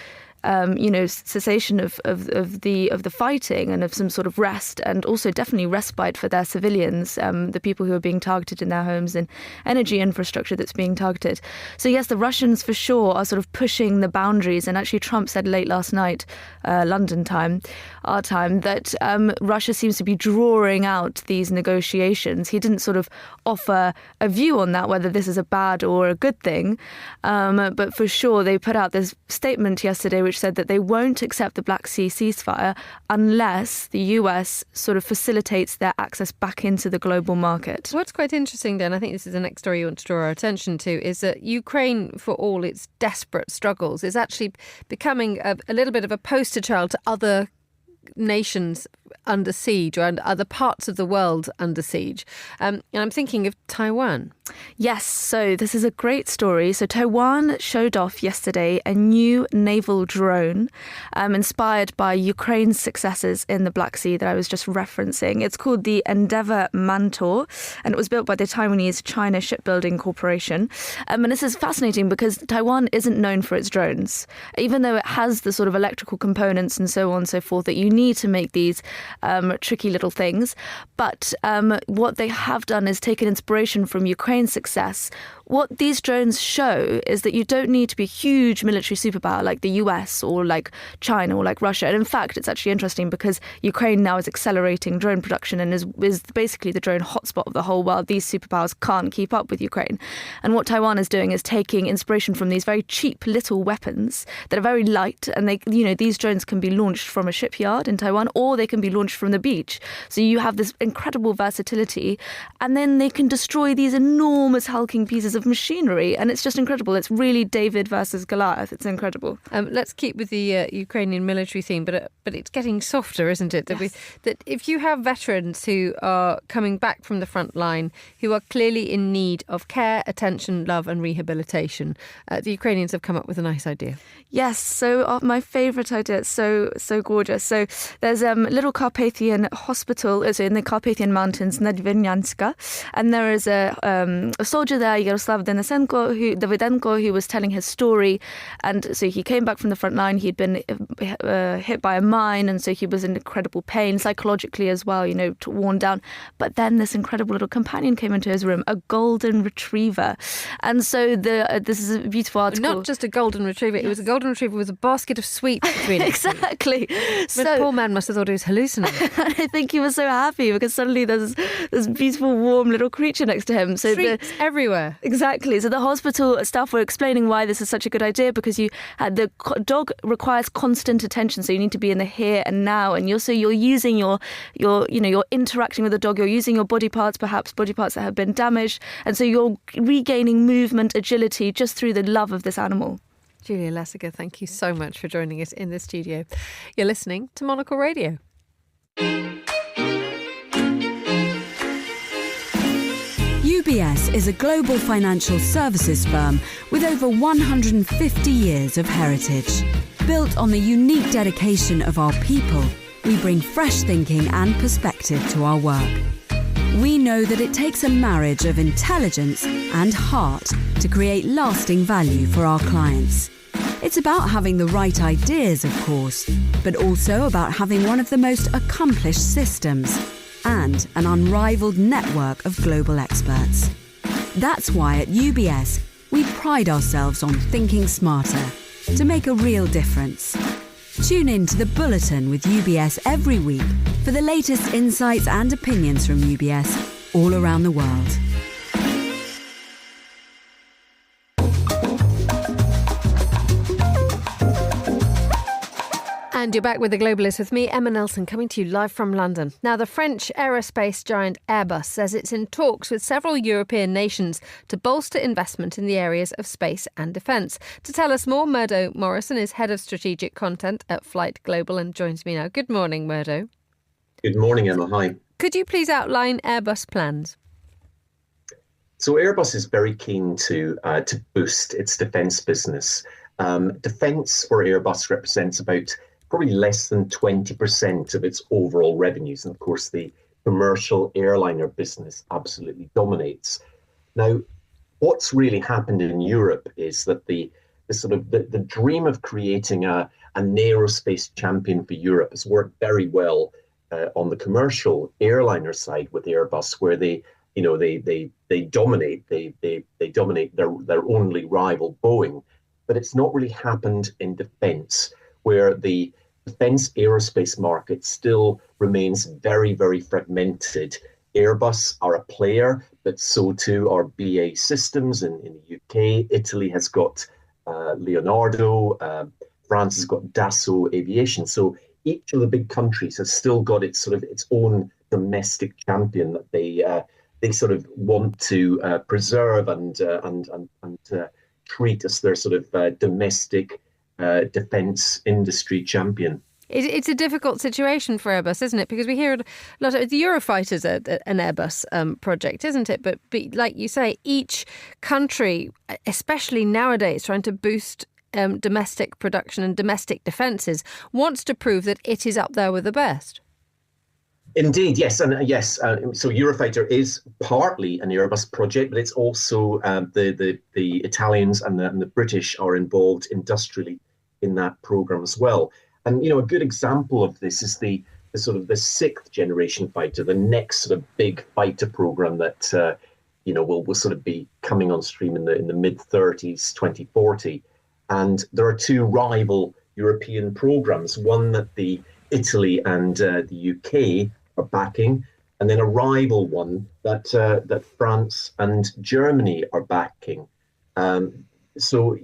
cessation of the fighting and of some sort of rest, and also definitely respite for their civilians, the people who are being targeted in their homes and energy infrastructure that's being targeted. So yes, the Russians for sure are sort of pushing the boundaries. And actually Trump said late last night, London time, our time, that Russia seems to be drawing out these negotiations. He didn't sort of offer a view on that, whether this is a bad or a good thing. But for sure, they put out this statement yesterday which said that they won't accept the Black Sea ceasefire unless the US sort of facilitates their access back into the global market. What's quite interesting then, I think this is the next story you want to draw our attention to, is that Ukraine, for all its desperate struggles, is actually becoming a little bit of a poster child to other nations under siege, or other parts of the world under siege. And I'm thinking of Taiwan. Yes, so this is a great story. So Taiwan showed off yesterday a new naval drone inspired by Ukraine's successes in the Black Sea that I was just referencing. It's called the Endeavour Mantor, and it was built by the Taiwanese China Shipbuilding Corporation. And this is fascinating because Taiwan isn't known for its drones, even though it has the sort of electrical components and so on and so forth that you need to make these tricky little things. But what they have done is taken inspiration from Ukraine's success. What these drones show is that you don't need to be a huge military superpower like the US or like China or like Russia. And in fact, it's actually interesting because Ukraine now is accelerating drone production and is basically the drone hotspot of the whole world. These superpowers can't keep up with Ukraine. And what Taiwan is doing is taking inspiration from these very cheap little weapons that are very light. And these drones can be launched from a shipyard in Taiwan or they can be launched from the beach. So you have this incredible versatility. And then they can destroy these enormous hulking pieces of machinery, and it's just incredible. It's really David versus Goliath. It's incredible. Let's keep with the Ukrainian military theme, but it's getting softer, isn't it? Yes. That if you have veterans who are coming back from the front line, who are clearly in need of care, attention, love and rehabilitation, the Ukrainians have come up with a nice idea. Yes, so my favourite idea, it's so gorgeous. So there's a little Carpathian hospital in the Carpathian Mountains, Nadvernyanska, and there is a soldier there, Yaroslav Davydenko, who was telling his story. And so he came back from the front line. He'd been hit by a mine, and so he was in incredible pain, psychologically as well, worn down. But then this incredible little companion came into his room, a golden retriever. And so this is a beautiful article. Not just a golden retriever, It was a golden retriever with a basket of sweets between it. Exactly. So the poor man must have thought he was hallucinating. I think he was so happy because suddenly there's this beautiful, warm little creature next to him. So treats everywhere. Exactly. So the hospital staff were explaining why this is such a good idea, because the dog requires constant attention. So you need to be in the here and now, and you're using you're interacting with the dog. You're using your body parts, perhaps body parts that have been damaged, and so you're regaining movement, agility, just through the love of this animal. Julia Lessiger, thank you so much for joining us in the studio. You're listening to Monocle Radio. UBS is a global financial services firm with over 150 years of heritage. Built on the unique dedication of our people, we bring fresh thinking and perspective to our work. We know that it takes a marriage of intelligence and heart to create lasting value for our clients. It's about having the right ideas, of course, but also about having one of the most accomplished systems and an unrivaled network of global experts. That's why at UBS, we pride ourselves on thinking smarter to make a real difference. Tune in to The Bulletin with UBS every week for the latest insights and opinions from UBS all around the world. And you're back with The Globalist with me, Emma Nelson, coming to you live from London. Now, the French aerospace giant Airbus says it's in talks with several European nations to bolster investment in the areas of space and defence. To tell us more, Murdo Morrison is Head of Strategic Content at Flight Global and joins me now. Good morning, Murdo. Good morning, Emma. Hi. Could you please outline Airbus plans? So Airbus is very keen to boost its defence business. Defence for Airbus represents about probably less than 20% of its overall revenues. And of course, the commercial airliner business absolutely dominates. Now, what's really happened in Europe is that the dream of creating a aerospace champion for Europe has worked very well on the commercial airliner side with Airbus, where they dominate. They dominate their only rival, Boeing. But it's not really happened in defence, where the defence aerospace market still remains very, very fragmented. Airbus are a player, but so too are BAE Systems in the UK. Italy has got Leonardo. France has got Dassault Aviation. So each of the big countries has still got its own domestic champion that they sort of want to preserve and treat as their domestic defence industry champion. It's a difficult situation for Airbus, isn't it? Because we hear a lot of the Eurofighter's an Airbus project, isn't it? But like you say, each country, especially nowadays, trying to boost domestic production and domestic defences, wants to prove that it is up there with the best. Indeed, yes. And yes, so Eurofighter is partly an Airbus project, but it's also the Italians and the British are involved industrially in that programme as well. And, a good example of this is the the sixth generation fighter, the next sort of big fighter program that will sort of be coming on stream in the mid-30s, 2040. And there are two rival European programs, one that the Italy and the UK are backing, and then a rival one that France and Germany are backing. So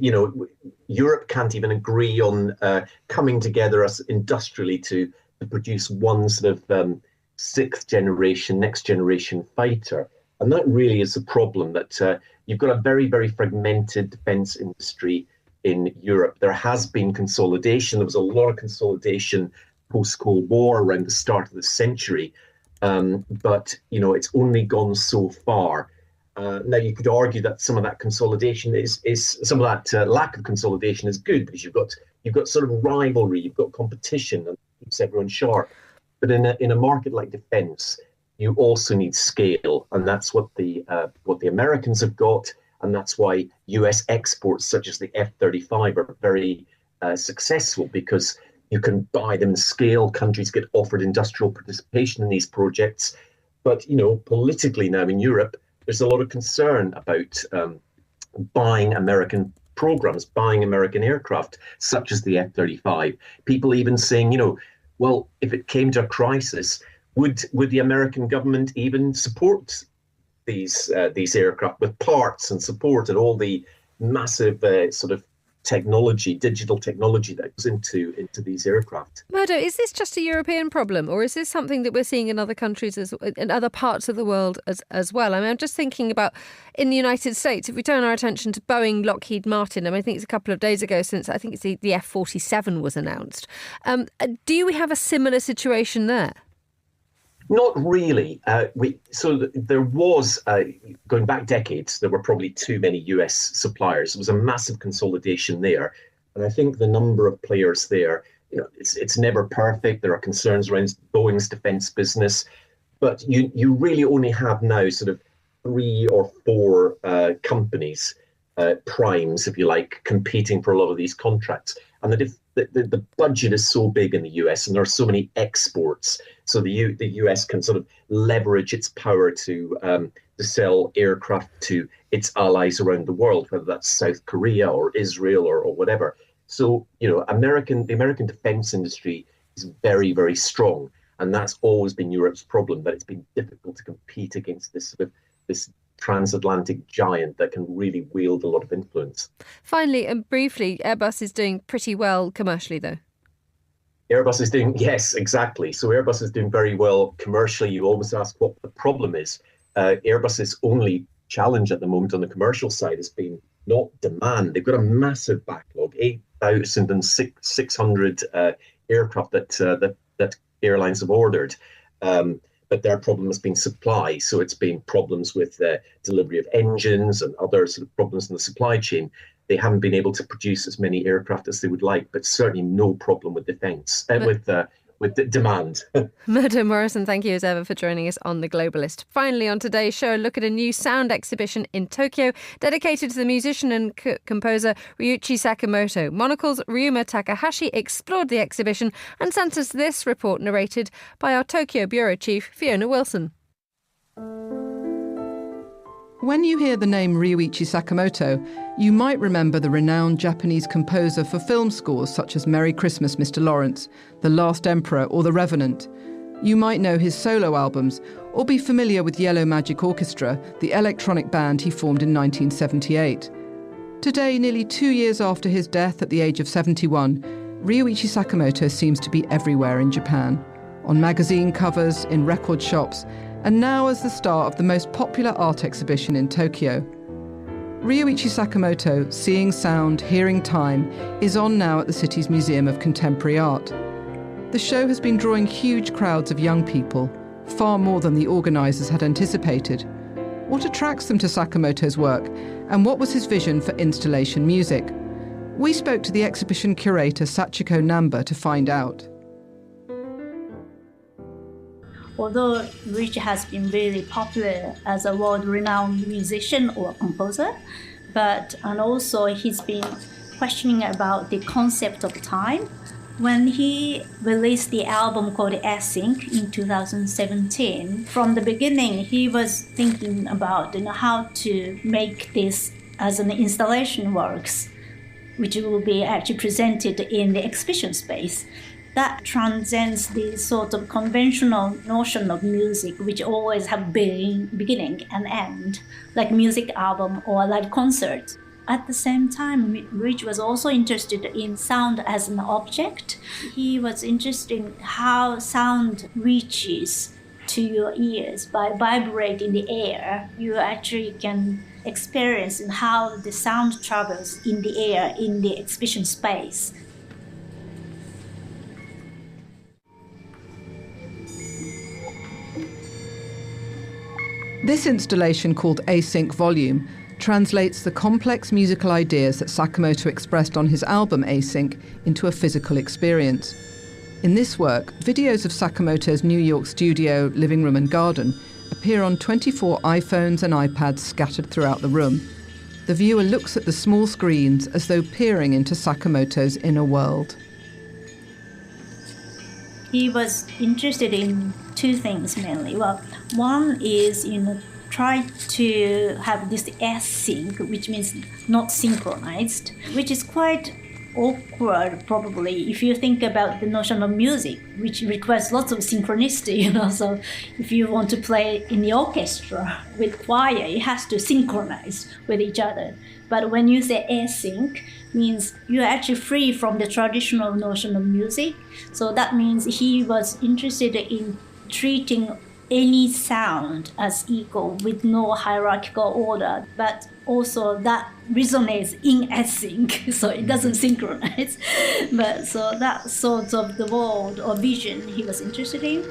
Europe can't even agree on coming together as industrially to produce one sort of sixth generation, next generation fighter. And that really is the problem, that you've got a very, very fragmented defence industry in Europe. There has been consolidation. There was a lot of consolidation post-Cold War around the start of the century. But, it's only gone so far. Now, you could argue that some of that consolidation is some of that lack of consolidation is good, because you've got sort of rivalry, you've got competition, and it keeps everyone sharp. But in a market like defence, you also need scale, and that's what the Americans have got, and that's why US exports such as the F-35 are very successful, because you can buy them in scale. Countries get offered industrial participation in these projects. But, politically now in Europe, there's a lot of concern about buying American programs, buying American aircraft, such as the F-35. People even saying, well, if it came to a crisis, would the American government even support these aircraft with parts and support and all the massive sort of technology, digital technology that goes into these aircraft? Murdo, is this just a European problem, or is this something that we're seeing in other countries, in other parts of the world as well? I mean, I'm just thinking about in the United States, if we turn our attention to Boeing, Lockheed Martin, I think it's a couple of days ago since I think it's the F-47 was announced. Do we have a similar situation there? Not really. There was, going back decades, there were probably too many US suppliers. There was a massive consolidation there. And I think the number of players there, it's never perfect. There are concerns around Boeing's defense business. But you really only have now sort of 3 or 4 companies, primes, if you like, competing for a lot of these contracts. And the budget is so big in the US, and there are so many exports. So the US can sort of leverage its power to sell aircraft to its allies around the world, whether that's South Korea or Israel or whatever. So, the American defense industry is very, very strong. And that's always been Europe's problem, that it's been difficult to compete against this transatlantic giant that can really wield a lot of influence. Finally and briefly, Airbus is doing pretty well commercially, though. Airbus is doing, yes, exactly. So Airbus is doing very well commercially. You always ask what the problem is. Airbus's only challenge at the moment on the commercial side has been not demand. They've got a massive backlog, 8,600 aircraft that airlines have ordered. But their problem has been supply. So it's been problems with delivery of engines and other sort of problems in the supply chain. They haven't been able to produce as many aircraft as they would like, but certainly no problem with defence, with the demand. Murdo Morrison, thank you as ever for joining us on The Globalist. Finally, on today's show, a look at a new sound exhibition in Tokyo dedicated to the musician and composer Ryuichi Sakamoto. Monocle's Ryuma Takahashi explored the exhibition and sent us this report narrated by our Tokyo bureau chief, Fiona Wilson. When you hear the name Ryuichi Sakamoto, you might remember the renowned Japanese composer for film scores such as Merry Christmas, Mr. Lawrence, The Last Emperor or The Revenant. You might know his solo albums or be familiar with Yellow Magic Orchestra, the electronic band he formed in 1978. Today, nearly 2 years after his death at the age of 71, Ryuichi Sakamoto seems to be everywhere in Japan, on magazine covers, in record shops, and now as the star of the most popular art exhibition in Tokyo. Ryuichi Sakamoto, Seeing Sound, Hearing Time, is on now at the city's Museum of Contemporary Art. The show has been drawing huge crowds of young people, far more than the organisers had anticipated. What attracts them to Sakamoto's work, and what was his vision for installation music? We spoke to the exhibition curator Sachiko Namba to find out. Although Ryuichi has been really popular as a world-renowned musician or composer, and also he's been questioning about the concept of time When he released the album called Async in 2017, from the beginning he was thinking about how to make this as an installation works, which will be actually presented in the exhibition space. That transcends the sort of conventional notion of music, which always have beginning and end, like music album or live concert. At the same time, Rich was also interested in sound as an object. He was interested in how sound reaches to your ears by vibrating the air. You actually can experience how the sound travels in the air in the exhibition space. This installation, called Async Volume, translates the complex musical ideas that Sakamoto expressed on his album Async into a physical experience. In this work, videos of Sakamoto's New York studio, living room and garden appear on 24 iPhones and iPads scattered throughout the room. The viewer looks at the small screens as though peering into Sakamoto's inner world. He was interested in two things mainly. Well, one is, try to have this async, which means not synchronized, which is quite awkward probably if you think about the notion of music, which requires lots of synchronicity, So if you want to play in the orchestra with choir, it has to synchronize with each other. But when you say async, means you're actually free from the traditional notion of music. So that means he was interested in treating any sound as equal with no hierarchical order, but also that resonates in async, so it doesn't synchronize. But so that sort of the world or vision he was interested in.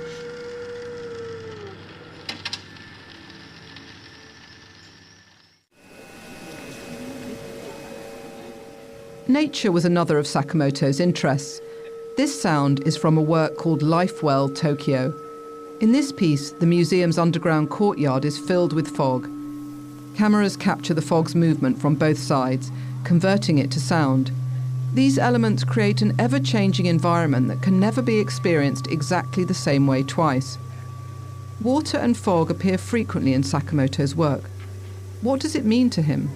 Nature was another of Sakamoto's interests. This sound is from a work called Life Well, Tokyo. In this piece, the museum's underground courtyard is filled with fog. Cameras capture the fog's movement from both sides, converting it to sound. These elements create an ever-changing environment that can never be experienced exactly the same way twice. Water and fog appear frequently in Sakamoto's work. What does it mean to him?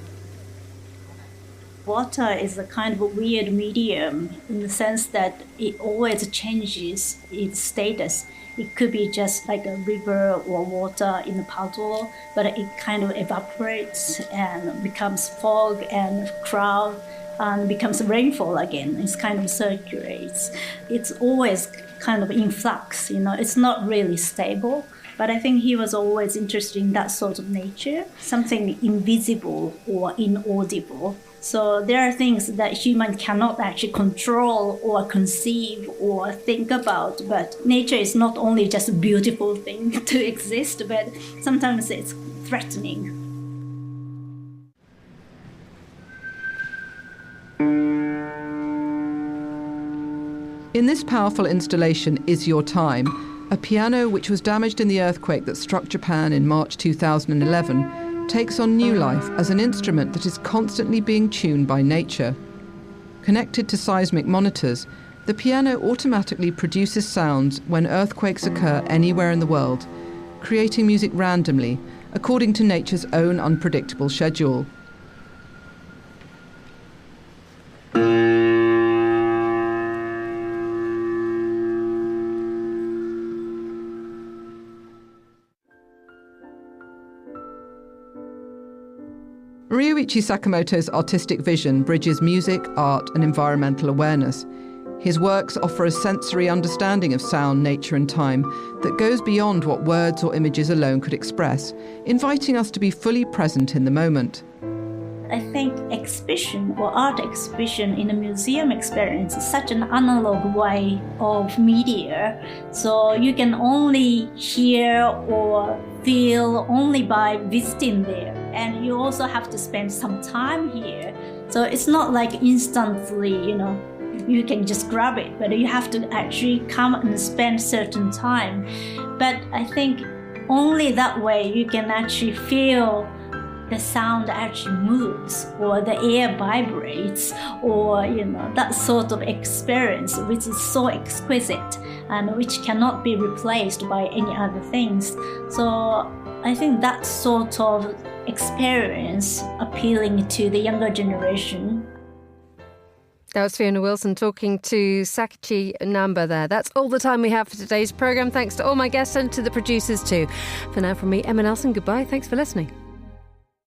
Water is a kind of a weird medium in the sense that it always changes its status. It could be just like a river or water in a puddle, but it kind of evaporates and becomes fog and cloud and becomes rainfall again. It kind of circulates. It's always kind of in flux, It's not really stable. But I think he was always interested in that sort of nature, something invisible or inaudible. So there are things that human cannot actually control or conceive or think about, but nature is not only just a beautiful thing to exist, but sometimes it's threatening. In this powerful installation, Is Your Time, a piano which was damaged in the earthquake that struck Japan in March 2011 takes on new life as an instrument that is constantly being tuned by nature. Connected to seismic monitors, the piano automatically produces sounds when earthquakes occur anywhere in the world, creating music randomly, according to nature's own unpredictable schedule. Ryuichi Sakamoto's artistic vision bridges music, art, and environmental awareness. His works offer a sensory understanding of sound, nature, and time that goes beyond what words or images alone could express, inviting us to be fully present in the moment. I think exhibition or art exhibition in a museum experience is such an analog way of media. So you can only hear or feel only by visiting there. And you also have to spend some time here. So it's not like instantly, you can just grab it, but you have to actually come and spend certain time. But I think only that way you can actually feel the sound actually moves, or the air vibrates, or that sort of experience, which is so exquisite and which cannot be replaced by any other things. So I think that sort of experience appealing to the younger generation. That was Fiona Wilson talking to Sakachi Namba there. That's all the time we have for today's programme. Thanks to all my guests and to the producers too. For now, from me, Emma Nelson, goodbye. Thanks for listening.